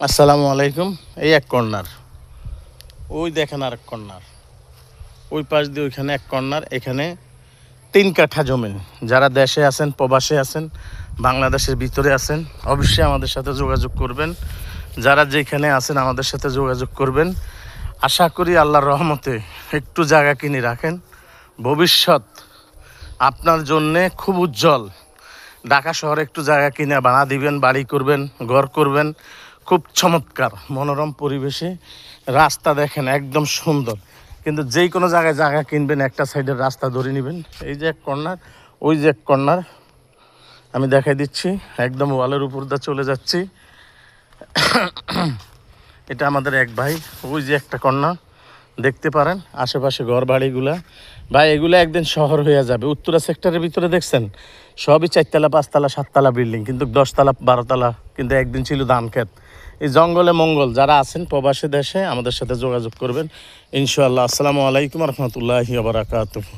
আসসালামু আলাইকুম। এই এক কর্নার, ওই দেখেন আর এক কর্নার, ওই পাশ দিয়ে ওইখানে এক কর্নার, এখানে 3 কাঠা জমি। যারা দেশে আছেন, প্রবাসে আছেন, বাংলাদেশের ভিতরে আছেন, অবশ্যই আমাদের সাথে যোগাযোগ করবেন। যারা যেখানে আছেন আমাদের সাথে যোগাযোগ করবেন। আশা করি আল্লাহর রহমতে একটু জায়গা কিনে রাখেন, ভবিষ্যৎ আপনার জন্যে খুব উজ্জ্বল। ঢাকা শহরে একটু জায়গা কিনে বানা দিবেন, বাড়ি করবেন, ঘর করবেন, খুব চমৎকার মনোরম পরিবেশে। রাস্তা দেখেন একদম সুন্দর, কিন্তু যেই কোনো জায়গায় জায়গা কিনবেন একটা সাইডের রাস্তা ধরে নেবেন। এই যে এক কর্নার, ওই যে এক কর্নার, আমি দেখাই দিচ্ছি, একদম ওয়ালের উপর দিয়ে চলে যাচ্ছি। এটা আমাদের এক ভাই, ওই যে একটা কর্নার দেখতে পারেন, আশেপাশে ঘর বাড়িগুলা। ভাই এগুলো একদিন শহর হয়ে যাবে। উত্তরা সেক্টরের ভিতরে দেখছেন সবই 4তলা 5তলা 7তলা বিল্ডিং, কিন্তু 10তলা 12তলা, কিন্তু একদিন ছিল ধান ক্ষেত। এই জঙ্গলে মঙ্গল যারা আছেন প্রবাসী দেশে আমাদের সাথে যোগাযোগ করবেন ইনশাআল্লাহ। আসসালামু আলাইকুম রহমতুল্লাহি ওয়া বারাকাতুহু।